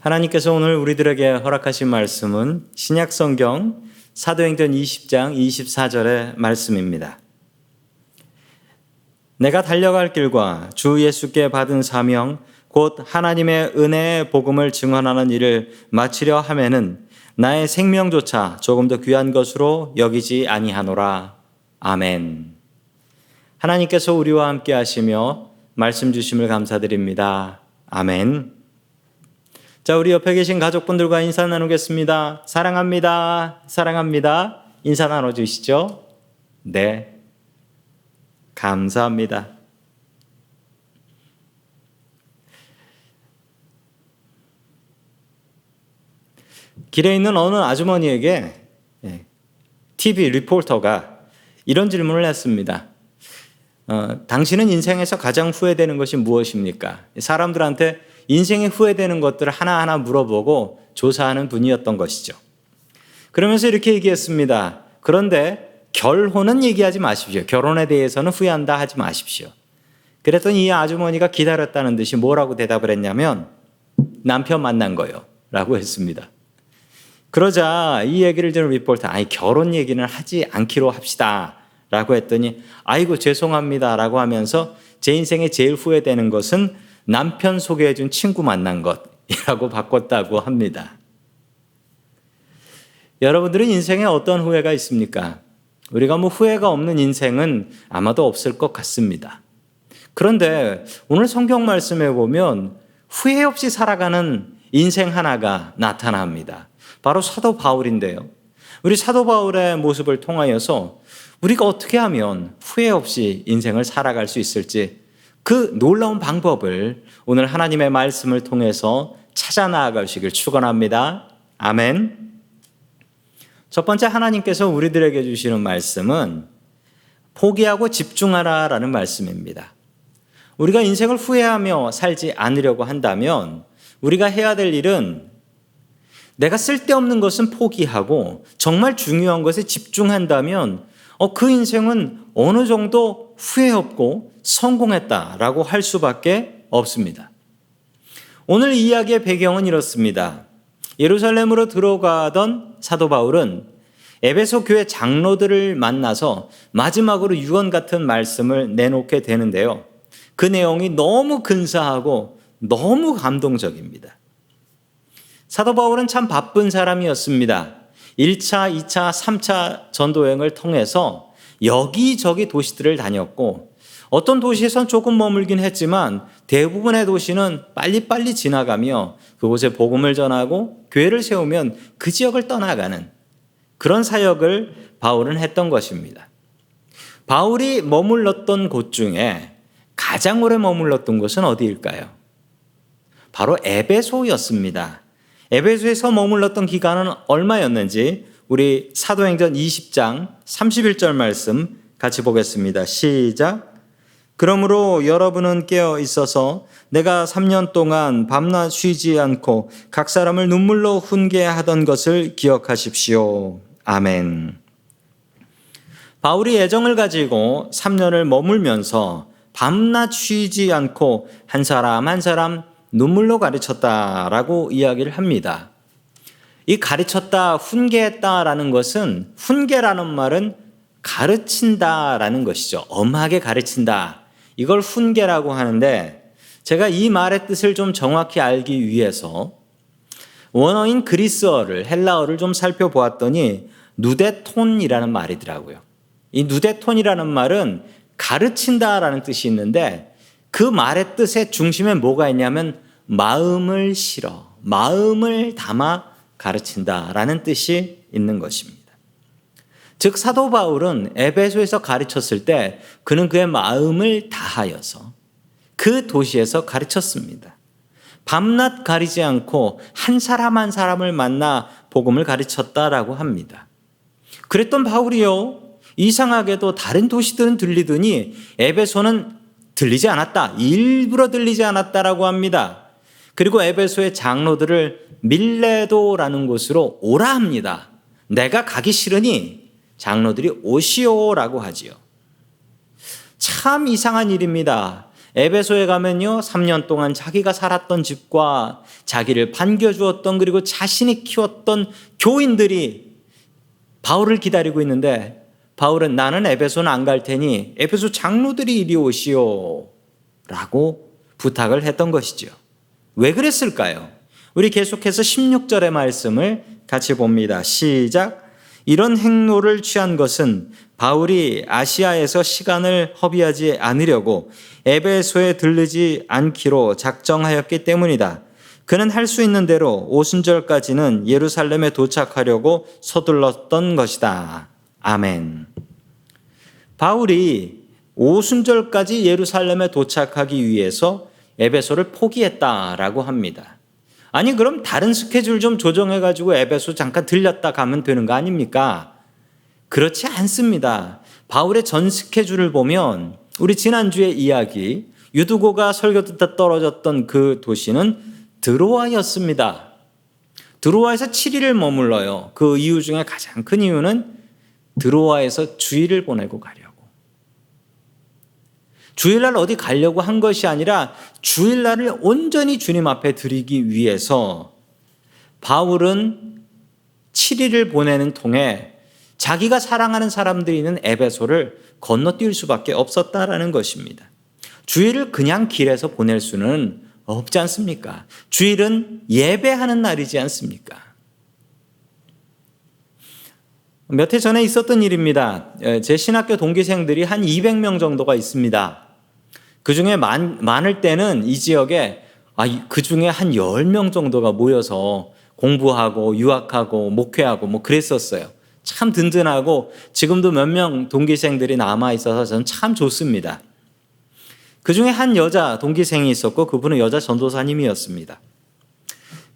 하나님께서 오늘 우리들에게 허락하신 말씀은 신약성경 사도행전 20장 24절의 말씀입니다. 내가 달려갈 길과 주 예수께 받은 사명 곧 하나님의 은혜의 복음을 증언하는 일을 마치려 하면은 나의 생명조차 조금 더 귀한 것으로 여기지 아니하노라. 아멘. 하나님께서 우리와 함께 하시며 말씀 주심을 감사드립니다. 아멘. 자, 우리 옆에 계신 가족분들과 인사 나누겠습니다. 사랑합니다. 사랑합니다. 인사 나눠주시죠. 네. 감사합니다. 길에 있는 어느 아주머니에게 TV 리포터가 이런 질문을 했습니다. 당신은 인생에서 가장 후회되는 것이 무엇입니까? 사람들한테 인생에 후회되는 것들을 하나하나 물어보고 조사하는 분이었던 것이죠. 그러면서 이렇게 얘기했습니다. 그런데 결혼은 얘기하지 마십시오. 결혼에 대해서는 후회한다 하지 마십시오. 그랬더니 이 아주머니가 기다렸다는 듯이 뭐라고 대답을 했냐면 남편 만난 거요 라고 했습니다. 그러자 이 얘기를 들은 리포터, 결혼 얘기는 하지 않기로 합시다 라고 했더니 아이고 죄송합니다 라고 하면서 제 인생에 제일 후회되는 것은 남편 소개해준 친구 만난 것이라고 바꿨다고 합니다. 여러분들은 인생에 어떤 후회가 있습니까? 우리가 후회가 없는 인생은 아마도 없을 것 같습니다. 그런데 오늘 성경 말씀에 보면 후회 없이 살아가는 인생 하나가 나타납니다. 바로 사도 바울인데요. 우리 사도 바울의 모습을 통하여서 우리가 어떻게 하면 후회 없이 인생을 살아갈 수 있을지 그 놀라운 방법을 오늘 하나님의 말씀을 통해서 찾아 나아가시길 축원합니다. 아멘. 첫 번째 하나님께서 우리들에게 주시는 말씀은 포기하고 집중하라라는 말씀입니다. 우리가 인생을 후회하며 살지 않으려고 한다면 우리가 해야 될 일은 내가 쓸데없는 것은 포기하고 정말 중요한 것에 집중한다면 그 인생은 어느 정도 후회 없고 성공했다라고 할 수밖에 없습니다. 오늘 이야기의 배경은 이렇습니다. 예루살렘으로 들어가던 사도 바울은 에베소 교회 장로들을 만나서 마지막으로 유언 같은 말씀을 내놓게 되는데요. 그 내용이 너무 근사하고 너무 감동적입니다. 사도 바울은 참 바쁜 사람이었습니다. 1차, 2차, 3차 전도여행을 통해서 여기저기 도시들을 다녔고 어떤 도시에선 조금 머물긴 했지만 대부분의 도시는 빨리빨리 지나가며 그곳에 복음을 전하고 교회를 세우면 그 지역을 떠나가는 그런 사역을 바울은 했던 것입니다. 바울이 머물렀던 곳 중에 가장 오래 머물렀던 곳은 어디일까요? 바로 에베소였습니다. 에베소에서 머물렀던 기간은 얼마였는지 우리 사도행전 20장 31절 말씀 같이 보겠습니다. 시작. 그러므로 여러분은 깨어 있어서 내가 3년 동안 밤낮 쉬지 않고 각 사람을 눈물로 훈계하던 것을 기억하십시오. 아멘. 바울이 애정을 가지고 3년을 머물면서 밤낮 쉬지 않고 한 사람 한 사람 눈물로 가르쳤다라고 이야기를 합니다. 이 가르쳤다, 훈계했다라는 것은 훈계라는 말은 가르친다라는 것이죠. 엄하게 가르친다. 이걸 훈계라고 하는데 제가 이 말의 뜻을 좀 정확히 알기 위해서 원어인 그리스어를 헬라어를 좀 살펴보았더니 누데톤이라는 말이더라고요. 이 누데톤이라는 말은 가르친다라는 뜻이 있는데 그 말의 뜻의 중심에 뭐가 있냐면 마음을 실어, 마음을 담아 가르친다라는 뜻이 있는 것입니다. 즉 사도 바울은 에베소에서 가르쳤을 때 그는 그의 마음을 다하여서 그 도시에서 가르쳤습니다. 밤낮 가리지 않고 한 사람 한 사람을 만나 복음을 가르쳤다라고 합니다. 그랬던 바울이요, 이상하게도 다른 도시들은 들리더니 에베소는 들리지 않았다. 일부러 들리지 않았다라고 합니다. 그리고 에베소의 장로들을 밀레도라는 곳으로 오라 합니다. 내가 가기 싫으니 장로들이 오시오라고 하지요. 참 이상한 일입니다. 에베소에 가면요, 3년 동안 자기가 살았던 집과 자기를 반겨주었던 그리고 자신이 키웠던 교인들이 바울을 기다리고 있는데 바울은 나는 에베소는 안 갈 테니 에베소 장로들이 이리 오시오 라고 부탁을 했던 것이죠. 왜 그랬을까요? 우리 계속해서 16절의 말씀을 같이 봅니다. 시작. 이런 행로를 취한 것은 바울이 아시아에서 시간을 허비하지 않으려고 에베소에 들르지 않기로 작정하였기 때문이다. 그는 할 수 있는 대로 오순절까지는 예루살렘에 도착하려고 서둘렀던 것이다. 아멘. 바울이 오순절까지 예루살렘에 도착하기 위해서 에베소를 포기했다라고 합니다. 아니 그럼 다른 스케줄 좀 조정해가지고 에베소 잠깐 들렸다 가면 되는 거 아닙니까? 그렇지 않습니다. 바울의 전 스케줄을 보면 우리 지난주에 이야기 유두고가 설교 듣다 떨어졌던 그 도시는 드로아였습니다. 드로아에서 7일을 머물러요. 그 이유 중에 가장 큰 이유는 드로아에서 주일을 보내고 가려고. 주일날 어디 가려고 한 것이 아니라 주일날을 온전히 주님 앞에 드리기 위해서 바울은 7일을 보내는 통에 자기가 사랑하는 사람들이 있는 에베소를 건너뛸 수밖에 없었다라는 것입니다. 주일을 그냥 길에서 보낼 수는 없지 않습니까? 주일은 예배하는 날이지 않습니까? 몇 해 전에 있었던 일입니다. 제 신학교 동기생들이 한 200명 정도가 있습니다. 그중에 많을 때는 이 지역에 그중에 한 10명 정도가 모여서 공부하고 유학하고 목회하고 뭐 그랬었어요. 참 든든하고 지금도 몇 명 동기생들이 남아있어서 저는 참 좋습니다. 그중에 한 여자 동기생이 있었고 그분은 여자 전도사님이었습니다.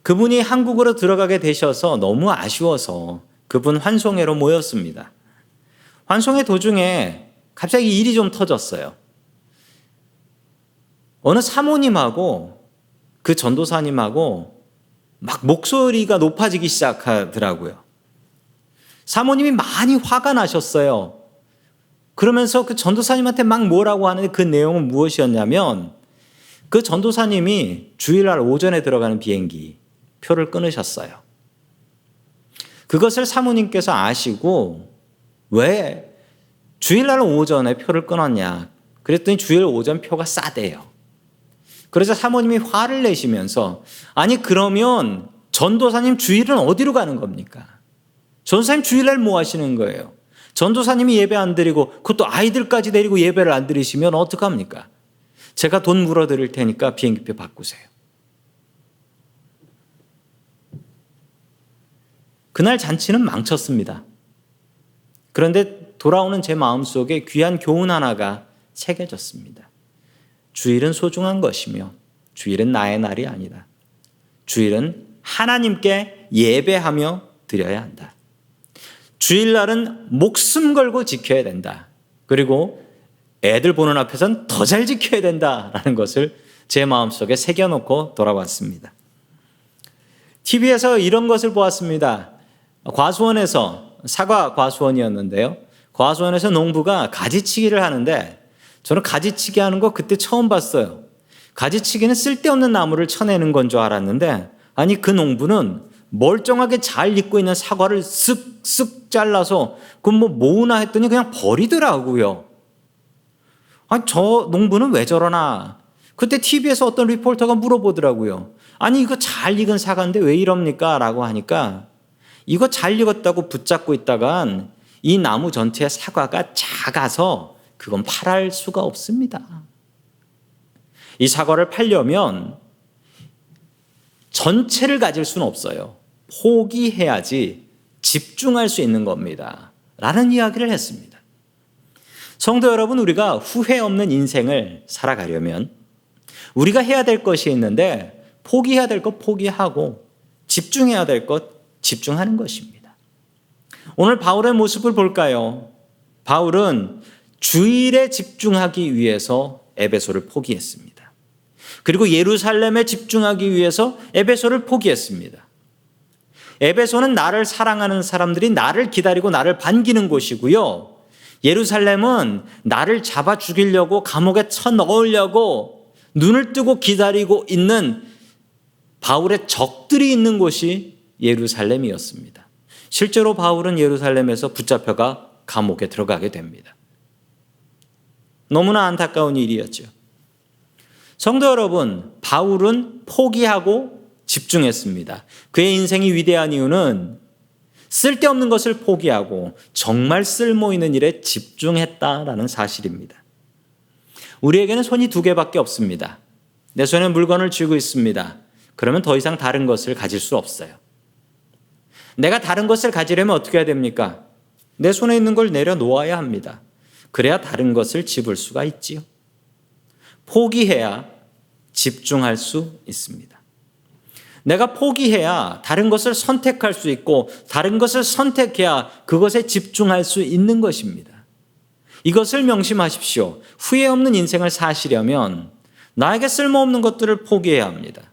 그분이 한국으로 들어가게 되셔서 너무 아쉬워서 그분 환송회로 모였습니다. 환송회 도중에 갑자기 일이 좀 터졌어요. 어느 사모님하고 그 전도사님하고 막 목소리가 높아지기 시작하더라고요. 사모님이 많이 화가 나셨어요. 그러면서 그 전도사님한테 막 뭐라고 하는데 그 내용은 무엇이었냐면 그 전도사님이 주일날 오전에 들어가는 비행기 표를 끊으셨어요. 그것을 사모님께서 아시고 왜 주일날 오전에 표를 끊었냐 그랬더니 주일 오전 표가 싸대요. 그래서 사모님이 화를 내시면서 아니 그러면 전도사님 주일은 어디로 가는 겁니까? 전도사님 주일날 뭐 하시는 거예요? 전도사님이 예배 안 드리고 그것도 아이들까지 데리고 예배를 안 드리시면 어떡합니까? 제가 돈 물어드릴 테니까 비행기표 바꾸세요. 그날 잔치는 망쳤습니다. 그런데 돌아오는 제 마음속에 귀한 교훈 하나가 새겨졌습니다. 주일은 소중한 것이며 주일은 나의 날이 아니다. 주일은 하나님께 예배하며 드려야 한다. 주일날은 목숨 걸고 지켜야 된다. 그리고 애들 보는 앞에서는 더 잘 지켜야 된다라는 것을 제 마음속에 새겨놓고 돌아왔습니다. TV에서 이런 것을 보았습니다. 과수원에서 사과 과수원이었는데요. 과수원에서 농부가 가지치기를 하는데 저는 가지치기 하는 거 그때 처음 봤어요. 가지치기는 쓸데없는 나무를 쳐내는 건 줄 알았는데 아니 그 농부는 멀쩡하게 잘 익고 있는 사과를 쓱쓱 잘라서 그건 뭐 모으나 했더니 그냥 버리더라고요. 아니 저 농부는 왜 저러나. 그때 TV에서 어떤 리포터가 물어보더라고요. 아니 이거 잘 익은 사과인데 왜 이럽니까? 라고 하니까 이거 잘 익었다고 붙잡고 있다간 이 나무 전체의 사과가 작아서 그건 팔할 수가 없습니다. 이 사과를 팔려면 전체를 가질 수는 없어요. 포기해야지 집중할 수 있는 겁니다. 라는 이야기를 했습니다. 성도 여러분, 우리가 후회 없는 인생을 살아가려면 우리가 해야 될 것이 있는데 포기해야 될 것 포기하고 집중해야 될 것 집중하는 것입니다. 오늘 바울의 모습을 볼까요? 바울은 주일에 집중하기 위해서 에베소를 포기했습니다. 그리고 예루살렘에 집중하기 위해서 에베소를 포기했습니다. 에베소는 나를 사랑하는 사람들이 나를 기다리고 나를 반기는 곳이고요. 예루살렘은 나를 잡아 죽이려고 감옥에 쳐 넣으려고 눈을 뜨고 기다리고 있는 바울의 적들이 있는 곳이 예루살렘이었습니다. 실제로 바울은 예루살렘에서 붙잡혀가 감옥에 들어가게 됩니다. 너무나 안타까운 일이었죠. 성도 여러분, 바울은 포기하고 집중했습니다. 그의 인생이 위대한 이유는 쓸데없는 것을 포기하고 정말 쓸모 있는 일에 집중했다라는 사실입니다. 우리에게는 손이 두 개밖에 없습니다. 내 손에 물건을 쥐고 있습니다. 그러면 더 이상 다른 것을 가질 수 없어요. 내가 다른 것을 가지려면 어떻게 해야 됩니까? 내 손에 있는 걸 내려놓아야 합니다. 그래야 다른 것을 집을 수가 있지요. 포기해야 집중할 수 있습니다. 내가 포기해야 다른 것을 선택할 수 있고 다른 것을 선택해야 그것에 집중할 수 있는 것입니다. 이것을 명심하십시오. 후회 없는 인생을 사시려면 나에게 쓸모없는 것들을 포기해야 합니다.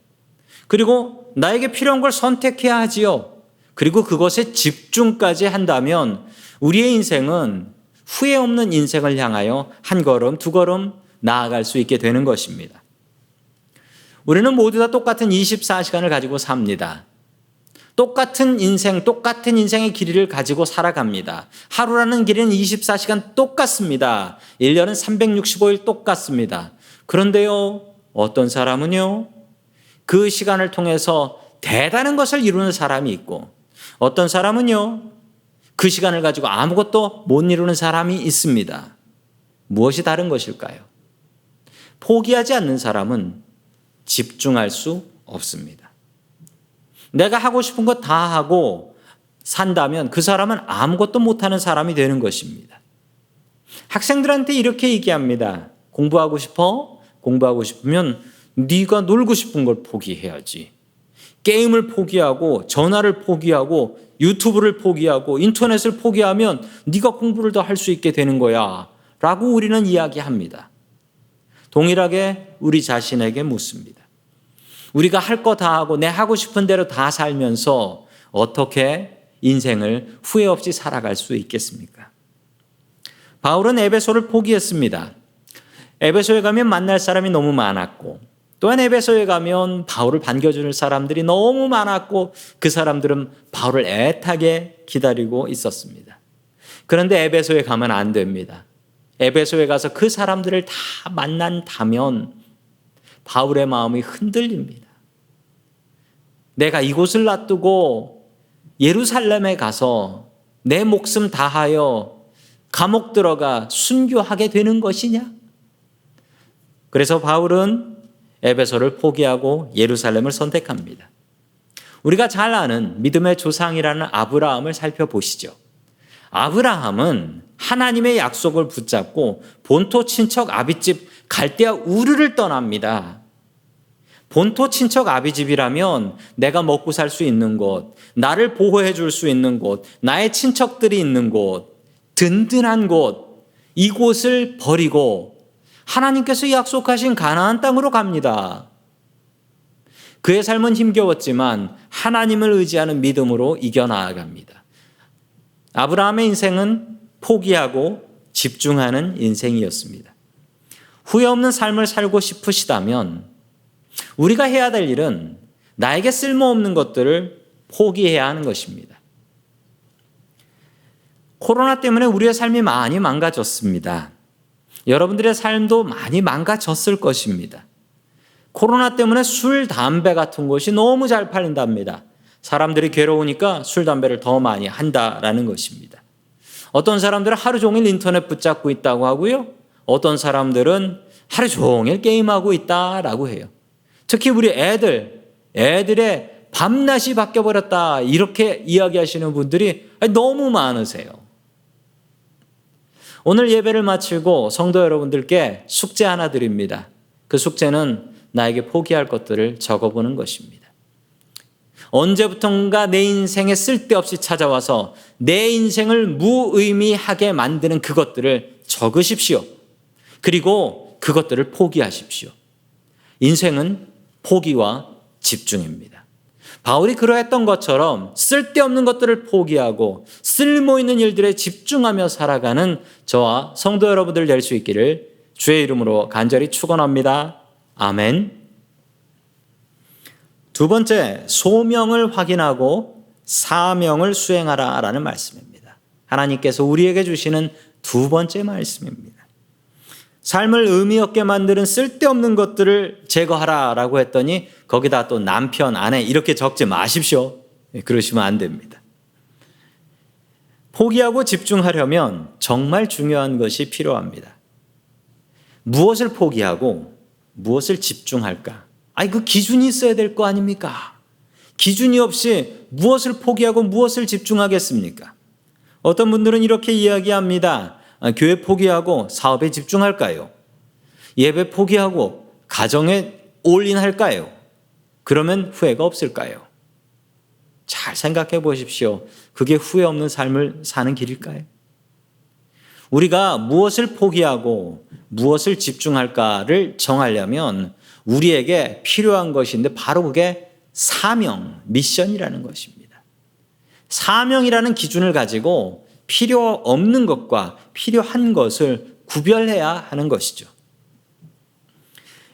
그리고 나에게 필요한 걸 선택해야 하지요. 그리고 그것에 집중까지 한다면 우리의 인생은 후회 없는 인생을 향하여 한 걸음 두 걸음 나아갈 수 있게 되는 것입니다. 우리는 모두 다 똑같은 24시간을 가지고 삽니다. 똑같은 인생의 길이를 가지고 살아갑니다. 하루라는 길이는 24시간 똑같습니다. 1년은 365일 똑같습니다. 그런데요, 어떤 사람은요, 그 시간을 통해서 대단한 것을 이루는 사람이 있고, 어떤 사람은요, 그 시간을 가지고 아무것도 못 이루는 사람이 있습니다. 무엇이 다른 것일까요? 포기하지 않는 사람은 집중할 수 없습니다. 내가 하고 싶은 것 다 하고 산다면 그 사람은 아무것도 못하는 사람이 되는 것입니다. 학생들한테 이렇게 얘기합니다. 공부하고 싶어? 공부하고 싶으면 네가 놀고 싶은 걸 포기해야지. 게임을 포기하고 전화를 포기하고 유튜브를 포기하고 인터넷을 포기하면 네가 공부를 더 할 수 있게 되는 거야 라고 우리는 이야기합니다. 동일하게 우리 자신에게 묻습니다. 우리가 할 거 다 하고 내 하고 싶은 대로 다 살면서 어떻게 인생을 후회 없이 살아갈 수 있겠습니까? 바울은 에베소를 포기했습니다. 에베소에 가면 만날 사람이 너무 많았고 또한 에베소에 가면 바울을 반겨주는 사람들이 너무 많았고 그 사람들은 바울을 애타게 기다리고 있었습니다. 그런데 에베소에 가면 안 됩니다. 에베소에 가서 그 사람들을 다 만난다면 바울의 마음이 흔들립니다. 내가 이곳을 놔두고 예루살렘에 가서 내 목숨 다하여 감옥 들어가 순교하게 되는 것이냐? 그래서 바울은 에베소를 포기하고 예루살렘을 선택합니다. 우리가 잘 아는 믿음의 조상이라는 아브라함을 살펴보시죠. 아브라함은 하나님의 약속을 붙잡고 본토 친척 아비집 갈대아 우르를 떠납니다. 본토 친척 아비집이라면 내가 먹고 살 수 있는 곳, 나를 보호해 줄 수 있는 곳, 나의 친척들이 있는 곳, 든든한 곳, 이곳을 버리고 하나님께서 약속하신 가나안 땅으로 갑니다. 그의 삶은 힘겨웠지만 하나님을 의지하는 믿음으로 이겨나갑니다. 아브라함의 인생은 포기하고 집중하는 인생이었습니다. 후회 없는 삶을 살고 싶으시다면 우리가 해야 될 일은 나에게 쓸모없는 것들을 포기해야 하는 것입니다. 코로나 때문에 우리의 삶이 많이 망가졌습니다. 여러분들의 삶도 많이 망가졌을 것입니다. 코로나 때문에 술, 담배 같은 것이 너무 잘 팔린답니다. 사람들이 괴로우니까 술, 담배를 더 많이 한다라는 것입니다. 어떤 사람들은 하루 종일 인터넷 붙잡고 있다고 하고요. 어떤 사람들은 하루 종일 게임하고 있다라고 해요. 특히 우리 애들의 밤낮이 바뀌어버렸다 이렇게 이야기하시는 분들이 너무 많으세요. 오늘 예배를 마치고 성도 여러분들께 숙제 하나 드립니다. 그 숙제는 나에게 포기할 것들을 적어보는 것입니다. 언제부턴가 내 인생에 쓸데없이 찾아와서 내 인생을 무의미하게 만드는 그것들을 적으십시오. 그리고 그것들을 포기하십시오. 인생은 포기와 집중입니다. 바울이 그러했던 것처럼 쓸데없는 것들을 포기하고 쓸모있는 일들에 집중하며 살아가는 저와 성도 여러분들 될 수 있기를 주의 이름으로 간절히 축원합니다. 아멘. 두 번째, 소명을 확인하고 사명을 수행하라라는 말씀입니다. 하나님께서 우리에게 주시는 두 번째 말씀입니다. 삶을 의미 없게 만드는 쓸데없는 것들을 제거하라라고 했더니 거기다 또 남편, 아내 이렇게 적지 마십시오. 그러시면 안 됩니다. 포기하고 집중하려면 정말 중요한 것이 필요합니다. 무엇을 포기하고 무엇을 집중할까? 그 기준이 있어야 될 거 아닙니까? 기준이 없이 무엇을 포기하고 무엇을 집중하겠습니까? 어떤 분들은 이렇게 이야기합니다. 교회 포기하고 사업에 집중할까요? 예배 포기하고 가정에 올인할까요? 그러면 후회가 없을까요? 잘 생각해 보십시오. 그게 후회 없는 삶을 사는 길일까요? 우리가 무엇을 포기하고 무엇을 집중할까를 정하려면 우리에게 필요한 것인데 바로 그게 사명, 미션이라는 것입니다. 사명이라는 기준을 가지고 필요 없는 것과 필요한 것을 구별해야 하는 것이죠.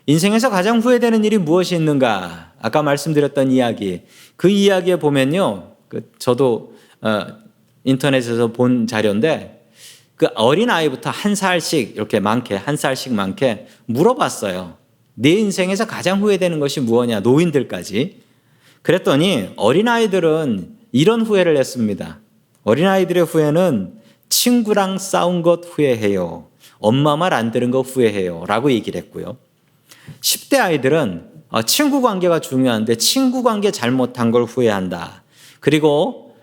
인생에서 가장 후회되는 일이 무엇이 있는가? 아까 말씀드렸던 이야기, 그 이야기에 보면요, 저도 인터넷에서 본 자료인데 그 어린 아이부터 한 살씩 많게 물어봤어요. 내 인생에서 가장 후회되는 것이 무엇이냐? 노인들까지. 그랬더니 어린 아이들은 이런 후회를 했습니다. 어린아이들의 후회는 친구랑 싸운 것 후회해요. 엄마 말 안 들은 것 후회해요. 라고 얘기를 했고요. 10대 아이들은 친구 관계가 중요한데 친구 관계 잘못한 걸 후회한다. 그리고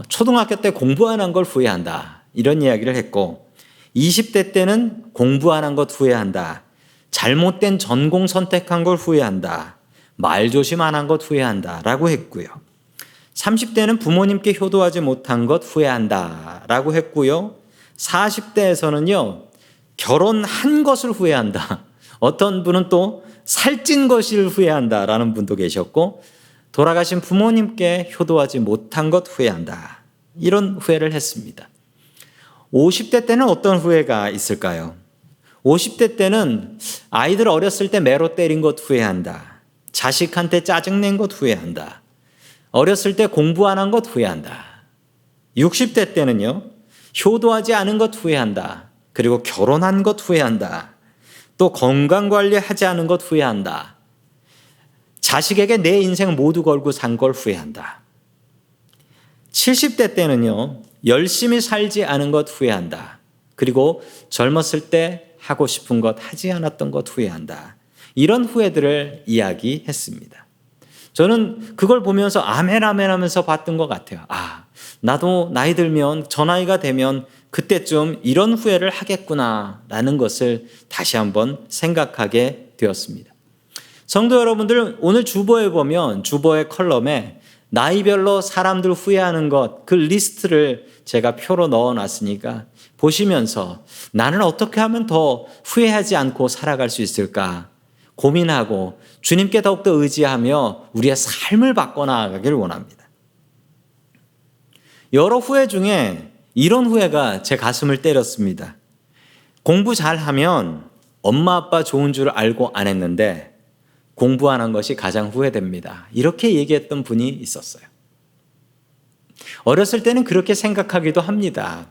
초등학교 때 공부 안 한 걸 후회한다. 이런 이야기를 했고 20대 때는 공부 안 한 것 후회한다. 잘못된 전공 선택한 걸 후회한다. 말조심 안 한 것 후회한다. 라고 했고요. 30대는 부모님께 효도하지 못한 것 후회한다 라고 했고요. 40대에서는요, 결혼한 것을 후회한다. 어떤 분은 또 살찐 것을 후회한다 라는 분도 계셨고, 돌아가신 부모님께 효도하지 못한 것 후회한다. 이런 후회를 했습니다. 50대 때는 어떤 후회가 있을까요? 50대 때는 아이들 어렸을 때 매로 때린 것 후회한다. 자식한테 짜증낸 것 후회한다. 어렸을 때 공부 안 한 것 후회한다. 60대 때는요, 효도하지 않은 것 후회한다. 그리고 결혼한 것 후회한다. 또 건강관리하지 않은 것 후회한다. 자식에게 내 인생 모두 걸고 산 걸 후회한다. 70대 때는요, 열심히 살지 않은 것 후회한다. 그리고 젊었을 때 하고 싶은 것 하지 않았던 것 후회한다. 이런 후회들을 이야기했습니다. 저는 그걸 보면서 아멘 아멘 하면서 봤던 것 같아요. 나도 나이 들면 저 나이가 되면 그때쯤 이런 후회를 하겠구나라는 것을 다시 한번 생각하게 되었습니다. 성도 여러분들, 오늘 주보에 보면 주보의 컬럼에 나이별로 사람들 후회하는 것, 그 리스트를 제가 표로 넣어놨으니까 보시면서 나는 어떻게 하면 더 후회하지 않고 살아갈 수 있을까 고민하고 주님께 더욱더 의지하며 우리의 삶을 바꿔나가기를 원합니다. 여러 후회 중에 이런 후회가 제 가슴을 때렸습니다. 공부 잘하면 엄마 아빠 좋은 줄 알고 안 했는데 공부 안 한 것이 가장 후회됩니다. 이렇게 얘기했던 분이 있었어요. 어렸을 때는 그렇게 생각하기도 합니다.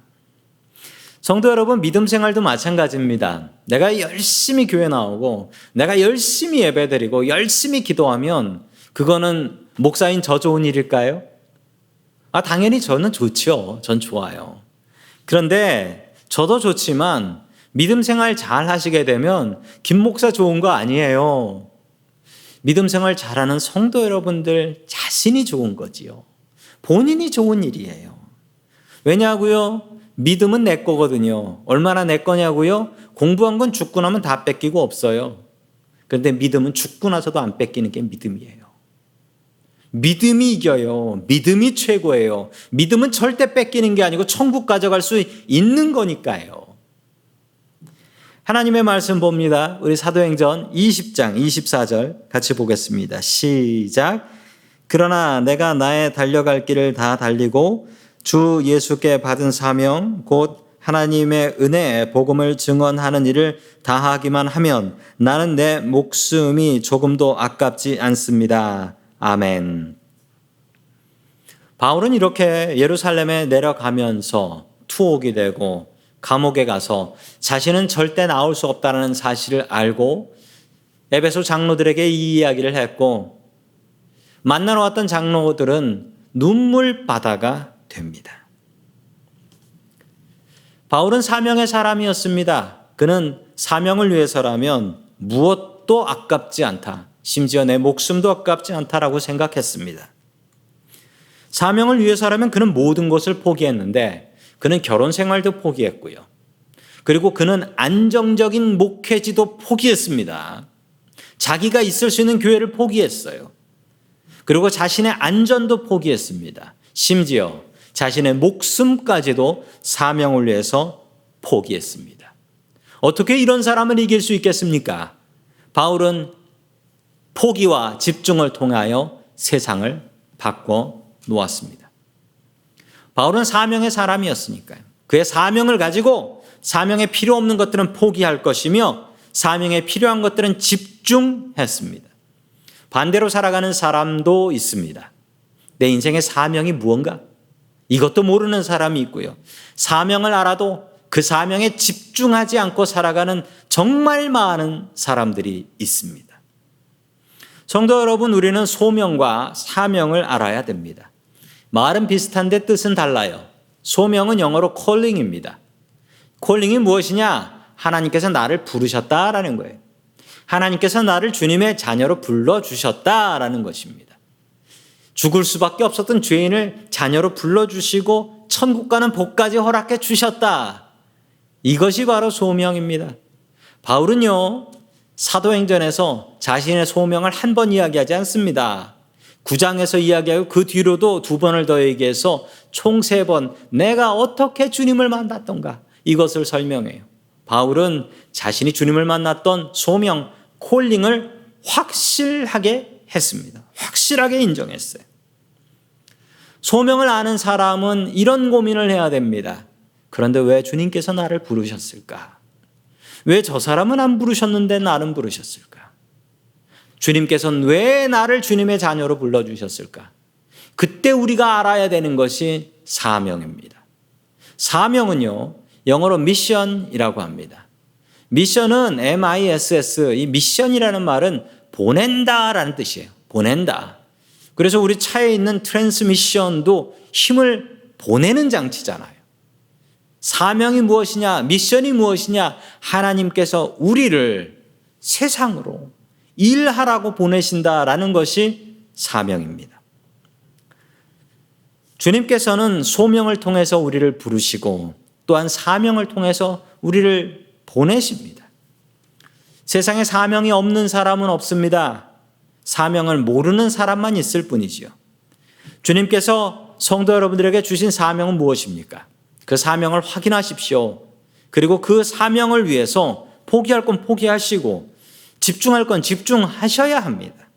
성도 여러분, 믿음 생활도 마찬가지입니다. 내가 열심히 교회 나오고 내가 열심히 예배드리고 열심히 기도하면 그거는 목사인 저 좋은 일일까요? 당연히 저는 좋죠. 전 좋아요. 그런데 저도 좋지만 믿음 생활 잘 하시게 되면 김 목사 좋은 거 아니에요. 믿음 생활 잘하는 성도 여러분들 자신이 좋은 거지요. 본인이 좋은 일이에요. 왜냐고요? 믿음은 내 거거든요. 얼마나 내 거냐고요? 공부한 건 죽고 나면 다 뺏기고 없어요. 그런데 믿음은 죽고 나서도 안 뺏기는 게 믿음이에요. 믿음이 이겨요. 믿음이 최고예요. 믿음은 절대 뺏기는 게 아니고 천국 가져갈 수 있는 거니까요. 하나님의 말씀 봅니다. 우리 사도행전 20장 24절 같이 보겠습니다. 시작. 그러나 내가 나의 달려갈 길을 다 달리고 주 예수께 받은 사명 곧 하나님의 은혜의 복음을 증언하는 일을 다하기만 하면 나는 내 목숨이 조금도 아깝지 않습니다. 아멘. 바울은 이렇게 예루살렘에 내려가면서 투옥이 되고 감옥에 가서 자신은 절대 나올 수 없다는 사실을 알고 에베소 장로들에게 이 이야기를 했고 만나러 왔던 장로들은 눈물바다가 됩니다. 바울은 사명의 사람이었습니다. 그는 사명을 위해서라면 무엇도 아깝지 않다. 심지어 내 목숨도 아깝지 않다라고 생각했습니다. 사명을 위해서라면 그는 모든 것을 포기했는데 그는 결혼 생활도 포기했고요. 그리고 그는 안정적인 목회지도 포기했습니다. 자기가 있을 수 있는 교회를 포기했어요. 그리고 자신의 안전도 포기했습니다. 심지어 자신의 목숨까지도 사명을 위해서 포기했습니다. 어떻게 이런 사람을 이길 수 있겠습니까? 바울은 포기와 집중을 통하여 세상을 바꿔 놓았습니다. 바울은 사명의 사람이었으니까요. 그의 사명을 가지고 사명에 필요 없는 것들은 포기할 것이며 사명에 필요한 것들은 집중했습니다. 반대로 살아가는 사람도 있습니다. 내 인생의 사명이 무언가? 이것도 모르는 사람이 있고요. 사명을 알아도 그 사명에 집중하지 않고 살아가는 정말 많은 사람들이 있습니다. 성도 여러분, 우리는 소명과 사명을 알아야 됩니다. 말은 비슷한데 뜻은 달라요. 소명은 영어로 calling입니다. calling이 무엇이냐? 하나님께서 나를 부르셨다라는 거예요. 하나님께서 나를 주님의 자녀로 불러주셨다라는 것입니다. 죽을 수밖에 없었던 죄인을 자녀로 불러주시고 천국 가는 복까지 허락해 주셨다. 이것이 바로 소명입니다. 바울은요, 사도행전에서 자신의 소명을 한 번 이야기하지 않습니다. 9장에서 이야기하고 그 뒤로도 2번을 더 얘기해서 총 3번 내가 어떻게 주님을 만났던가 이것을 설명해요. 바울은 자신이 주님을 만났던 소명, 콜링을 확실하게 했습니다. 확실하게 인정했어요. 소명을 아는 사람은 이런 고민을 해야 됩니다. 그런데 왜 주님께서 나를 부르셨을까? 왜 저 사람은 안 부르셨는데 나는 부르셨을까? 주님께서는 왜 나를 주님의 자녀로 불러주셨을까? 그때 우리가 알아야 되는 것이 사명입니다. 사명은요, 영어로 미션이라고 합니다. 미션은 MISS, 이 미션이라는 말은 보낸다라는 뜻이에요. 보낸다. 그래서 우리 차에 있는 트랜스미션도 힘을 보내는 장치잖아요. 사명이 무엇이냐, 미션이 무엇이냐, 하나님께서 우리를 세상으로 일하라고 보내신다라는 것이 사명입니다. 주님께서는 소명을 통해서 우리를 부르시고 또한 사명을 통해서 우리를 보내십니다. 세상에 사명이 없는 사람은 없습니다. 사명을 모르는 사람만 있을 뿐이지요. 주님께서 성도 여러분들에게 주신 사명은 무엇입니까? 그 사명을 확인하십시오. 그리고 그 사명을 위해서 포기할 건 포기하시고 집중할 건 집중하셔야 합니다.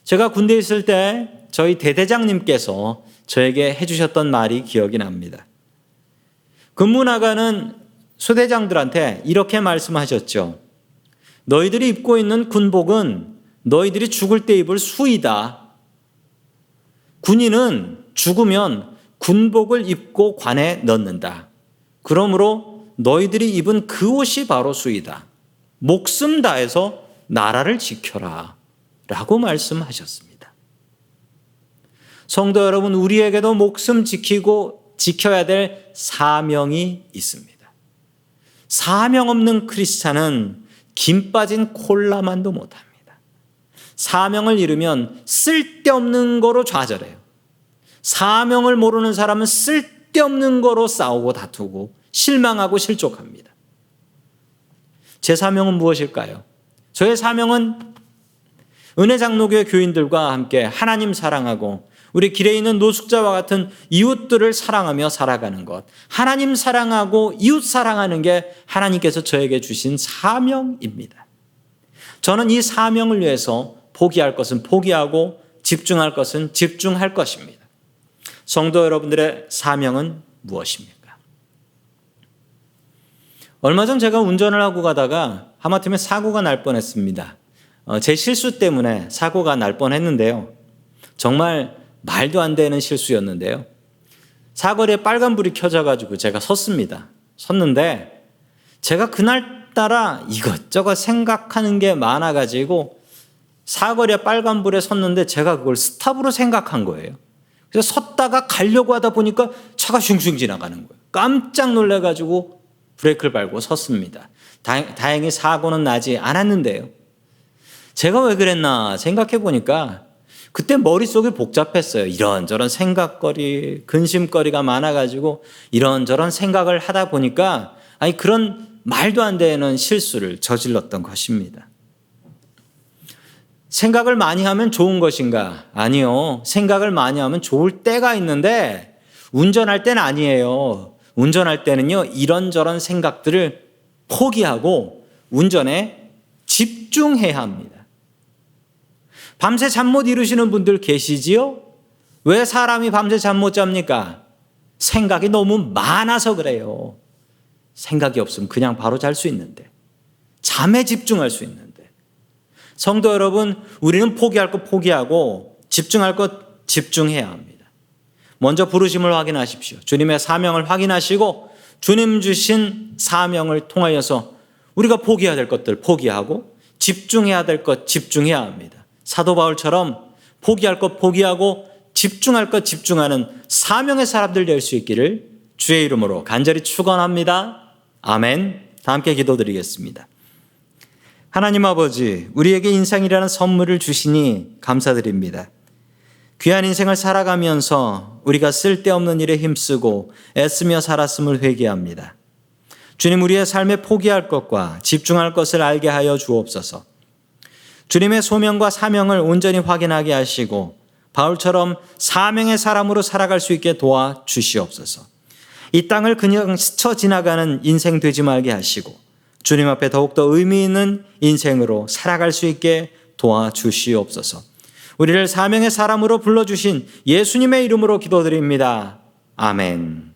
제가 군대에 있을 때 저희 대대장님께서 저에게 해주셨던 말이 기억이 납니다. 근무 나가는 소대장들한테 이렇게 말씀하셨죠. 너희들이 입고 있는 군복은 너희들이 죽을 때 입을 수의다. 군인은 죽으면 군복을 입고 관에 넣는다. 그러므로 너희들이 입은 그 옷이 바로 수의다. 목숨 다해서 나라를 지켜라. 라고 말씀하셨습니다. 성도 여러분, 우리에게도 목숨 지키고 지켜야 될 사명이 있습니다. 사명 없는 크리스찬은 김 빠진 콜라만도 못합니다. 사명을 잃으면 쓸데없는 거로 좌절해요. 사명을 모르는 사람은 쓸데없는 거로 싸우고 다투고 실망하고 실족합니다. 제 사명은 무엇일까요? 저의 사명은 은혜장로교회 교인들과 함께 하나님 사랑하고 우리 길에 있는 노숙자와 같은 이웃들을 사랑하며 살아가는 것. 하나님 사랑하고 이웃 사랑하는 게 하나님께서 저에게 주신 사명입니다. 저는 이 사명을 위해서 포기할 것은 포기하고 집중할 것은 집중할 것입니다. 성도 여러분들의 사명은 무엇입니까? 얼마 전 제가 운전을 하고 가다가 하마터면 사고가 날 뻔했습니다. 제 실수 때문에 사고가 날 뻔했는데요. 정말 말도 안 되는 실수였는데요. 사거리에 빨간불이 켜져가지고 제가 섰습니다. 섰는데 제가 그날따라 이것저것 생각하는 게 많아가지고 사거리에 빨간불에 섰는데 제가 그걸 스탑으로 생각한 거예요. 그래서 섰다가 가려고 하다 보니까 차가 슝슝 지나가는 거예요. 깜짝 놀라가지고 브레이크를 밟고 섰습니다. 다행히 사고는 나지 않았는데요. 제가 왜 그랬나 생각해 보니까 그때 머릿속이 복잡했어요. 이런저런 생각거리, 근심거리가 많아가지고 이런저런 생각을 하다 보니까 그런 말도 안 되는 실수를 저질렀던 것입니다. 생각을 많이 하면 좋은 것인가? 아니요. 생각을 많이 하면 좋을 때가 있는데 운전할 때는 아니에요. 운전할 때는요, 이런저런 생각들을 포기하고 운전에 집중해야 합니다. 밤새 잠 못 이루시는 분들 계시지요? 왜 사람이 밤새 잠 못 잡니까? 생각이 너무 많아서 그래요. 생각이 없으면 그냥 바로 잘 수 있는데, 잠에 집중할 수 있는데. 성도 여러분, 우리는 포기할 것 포기하고 집중할 것 집중해야 합니다. 먼저 부르심을 확인하십시오. 주님의 사명을 확인하시고 주님 주신 사명을 통하여서 우리가 포기해야 될 것들 포기하고 집중해야 될 것 집중해야 합니다. 사도 바울처럼 포기할 것 포기하고 집중할 것 집중하는 사명의 사람들 될 수 있기를 주의 이름으로 간절히 축원합니다. 아멘. 다 함께 기도드리겠습니다. 하나님 아버지, 우리에게 인생이라는 선물을 주시니 감사드립니다. 귀한 인생을 살아가면서 우리가 쓸데없는 일에 힘쓰고 애쓰며 살았음을 회개합니다. 주님, 우리의 삶에 포기할 것과 집중할 것을 알게 하여 주옵소서. 주님의 소명과 사명을 온전히 확인하게 하시고 바울처럼 사명의 사람으로 살아갈 수 있게 도와주시옵소서. 이 땅을 그냥 스쳐 지나가는 인생 되지 말게 하시고 주님 앞에 더욱더 의미 있는 인생으로 살아갈 수 있게 도와주시옵소서. 우리를 사명의 사람으로 불러주신 예수님의 이름으로 기도드립니다. 아멘.